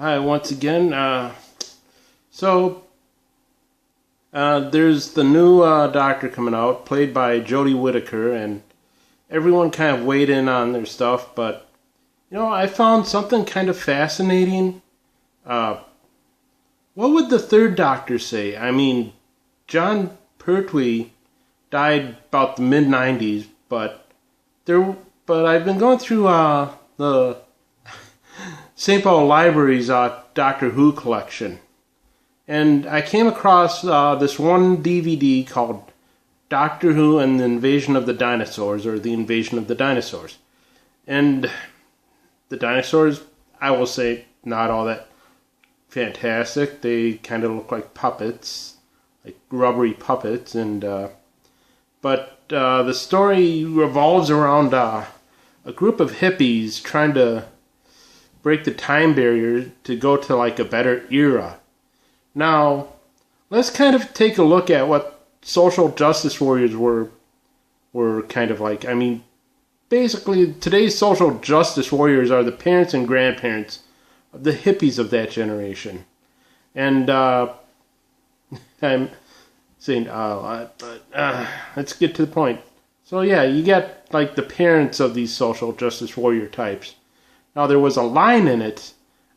Hi, once again. There's the new Doctor coming out, played by Jodie Whittaker, and everyone kind of weighed in on their stuff, but, I found something kind of fascinating. What would the third Doctor say? I mean, Jon Pertwee died about the mid-90s, but I've been going through the St. Paul Library's Doctor Who collection, and I came across this one DVD called Doctor Who and the Invasion of the Dinosaurs, or The Invasion of the Dinosaurs. And the dinosaurs, I will say, not all that fantastic. They kind of look like puppets, like rubbery puppets, and but the story revolves around a group of hippies trying to break the time barrier to go to like a better era. Now, let's kind of take a look at what social justice warriors were kind of like. I mean, basically, today's social justice warriors are the parents and grandparents of the hippies of that generation. And I'm saying a lot, but let's get to the point. So yeah, you get like the parents of these social justice warrior types. Now, there was a line in it.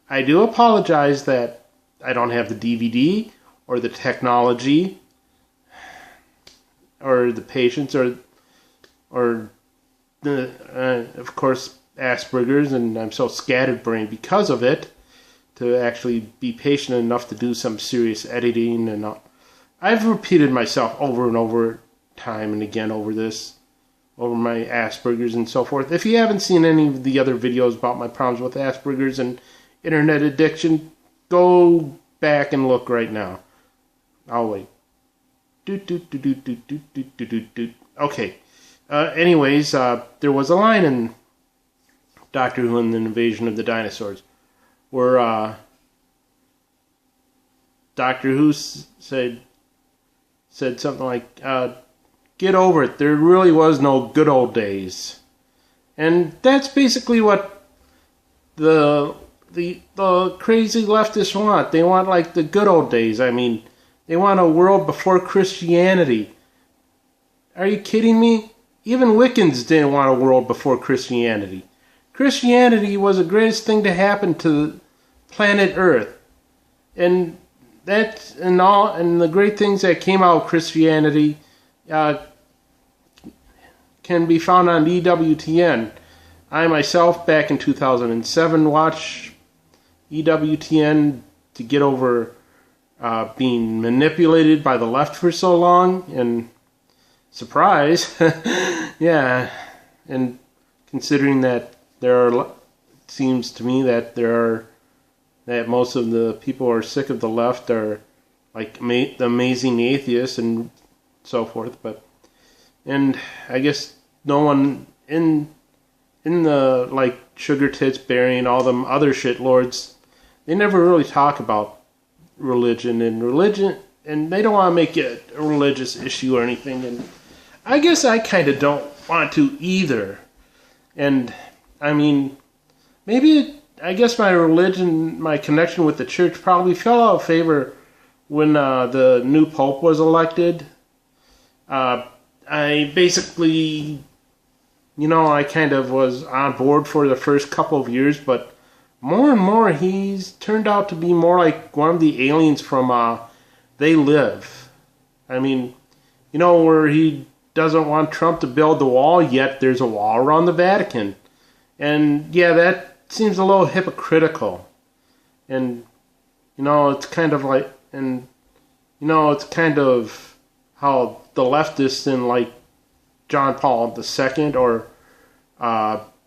I do apologize that I don't have the DVD or the technology or the patience or the, of course, Asperger's, and I'm so scatterbrained because of it to actually be patient enough to do some serious editing. And I've repeated myself over and over, time and again, over my Asperger's and so forth. If you haven't seen any of the other videos about my problems with Asperger's and internet addiction, go back and look right now. I'll wait. Okay. Anyways, there was a line in Doctor Who and the Invasion of the Dinosaurs where Doctor Who said something like, get over it. There really was no good old days. And that's basically what the crazy leftists want. They want like the good old days. I mean, they want a world before Christianity. Are you kidding me? Even Wiccans didn't want a world before Christianity. Christianity was the greatest thing to happen to planet Earth. And the great things that came out of Christianity can be found on EWTN. I myself, back in 2007, watched EWTN to get over being manipulated by the left for so long, and surprise, yeah, and considering that it seems to me that that most of the people who are sick of the left are like the amazing atheists and so forth, and I guess no one in the like Sugar Tits, Barry, and all them other shitlords, they never really talk about religion, and they don't want to make it a religious issue or anything, and I guess I kind of don't want to either. And I mean, I guess my religion, my connection with the church probably fell out of favor when the new pope was elected. I basically, I kind of was on board for the first couple of years, but more and more he's turned out to be more like one of the aliens from They Live. I mean, where he doesn't want Trump to build the wall, yet there's a wall around the Vatican. And yeah, that seems a little hypocritical. And, it's kind of like, it's kind of how the leftists in like John Paul II or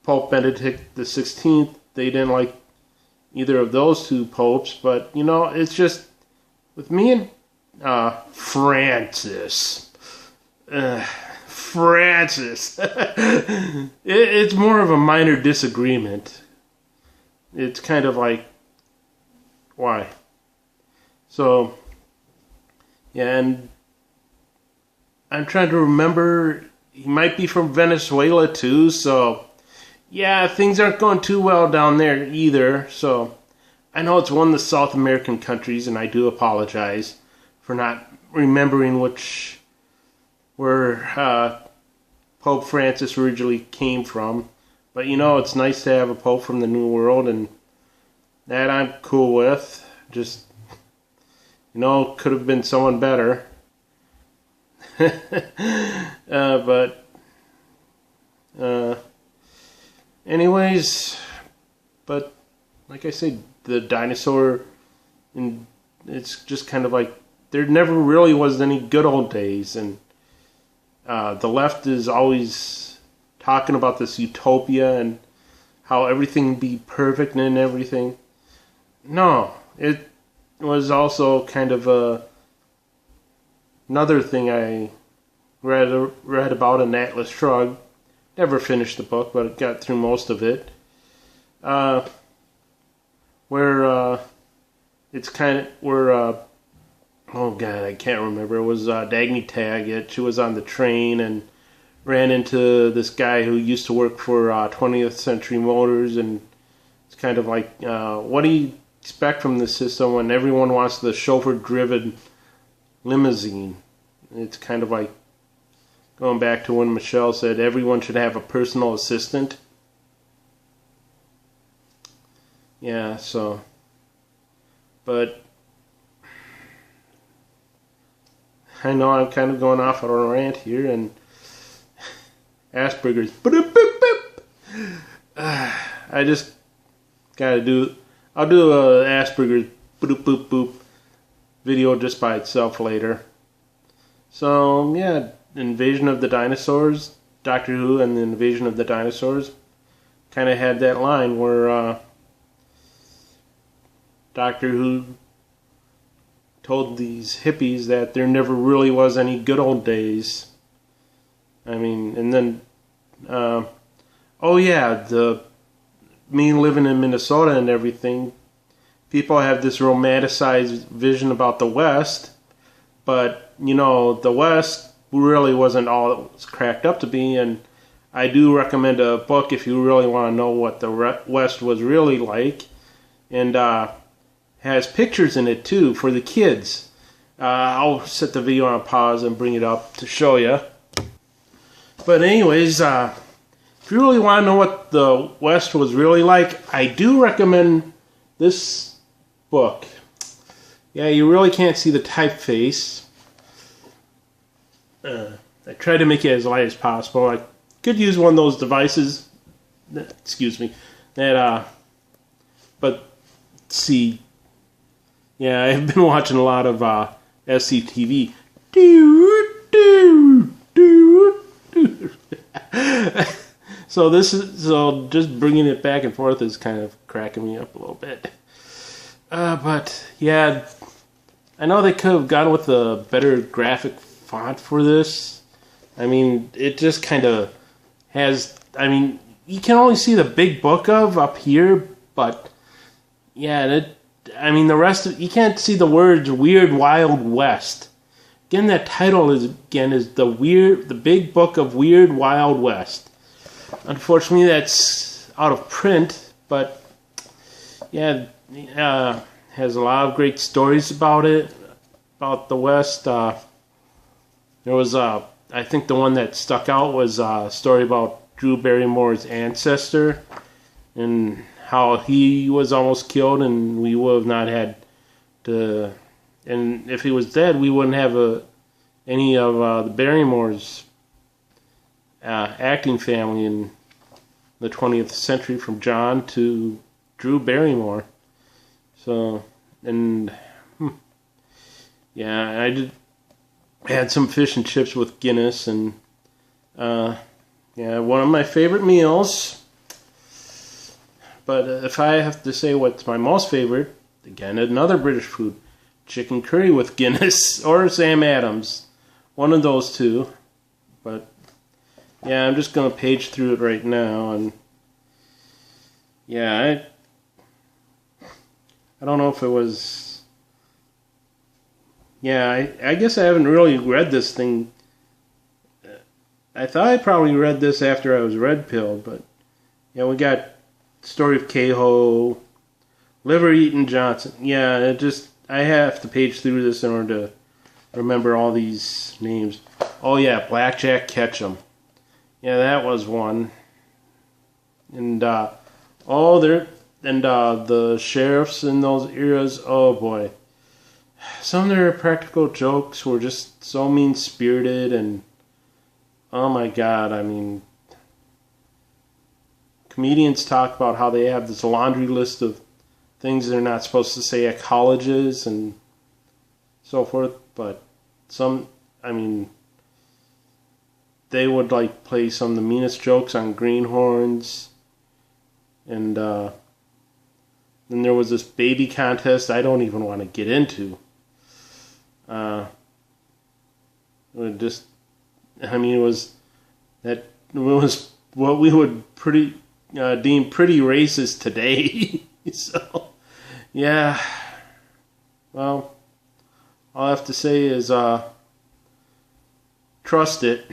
Pope Benedict XVI, they didn't like either of those two popes, but it's just with me and Francis, it's more of a minor disagreement. It's kind of like, why? So yeah, and I'm trying to remember, he might be from Venezuela too, so yeah, things aren't going too well down there either, so I know it's one of the South American countries, and I do apologize for not remembering where Pope Francis originally came from. But it's nice to have a Pope from the New World, and that I'm cool with. Just, could have been someone better. Anyways, but like I said, the dinosaur, and it's just kind of like there never really was any good old days, and the left is always talking about this utopia and how everything be perfect and everything. No, it was also kind of another thing I read about in Atlas Shrugged. Never finished the book, but I got through most of it. Where it's kind of where oh god, I can't remember. It was Dagny Taggett. She was on the train and ran into this guy who used to work for 20th Century Motors, and it's kind of like, what do you expect from the system when everyone wants the chauffeur-driven limousine? It's kind of like going back to when Michelle said everyone should have a personal assistant. Yeah, so, but I know I'm kind of going off on a rant here, and Asperger's. I just gotta I'll do a Asperger's boop boop boop video just by itself later. So yeah, Invasion of the Dinosaurs, Doctor Who and the Invasion of the Dinosaurs kind of had that line where Doctor Who told these hippies that there never really was any good old days. I mean, and then, oh yeah, me living in Minnesota and everything, people have this romanticized vision about the West, but, the West really wasn't all it was cracked up to be, and I do recommend a book if you really want to know what the West was really like, and has pictures in it too for the kids. I'll set the video on pause and bring it up to show you. But anyways, if you really want to know what the West was really like, I do recommend this book. Yeah, you really can't see the typeface. I tried to make it as light as possible. I could use one of those devices. Excuse me. But see. Yeah, I've been watching a lot of SCTV. So just bringing it back and forth is kind of cracking me up a little bit. But yeah, I know they could have gone with a better graphic font for this. I mean, it just kind of has. I mean, you can only see the big book of up here, but yeah, the rest of you can't see the words "Weird Wild West." Again, that title is the Big Book of Weird Wild West. Unfortunately, that's out of print, but yeah, has a lot of great stories about it, about the West. There was I think the one that stuck out was a story about Drew Barrymore's ancestor and how he was almost killed, and we would have not had to. And if he was dead, we wouldn't have any of the Barrymores acting family in the 20th century, from John to Drew Barrymore. So, and yeah, I had some fish and chips with Guinness, and yeah, one of my favorite meals. But if I have to say what's my most favorite, again, another British food, chicken curry with Guinness or Sam Adams. One of those two. But yeah, I'm just going to page through it right now. And yeah, I don't know if it was... Yeah, I guess I haven't really read this thing. I thought I probably read this after I was red-pilled, but yeah, we got Story of Kehoe, Liver Eaton Johnson. Yeah, I have to page through this in order to remember all these names. Oh yeah, Blackjack Ketchum. Yeah, that was one. And the sheriffs in those eras. Oh boy, some of their practical jokes were just so mean spirited, and oh my god, I mean, comedians talk about how they have this laundry list of things they're not supposed to say at colleges and so forth, but they would like play some of the meanest jokes on greenhorns, and then there was this baby contest I don't even want to get into. It was what we would deem pretty racist today. So, yeah. Well, all I have to say is trust it.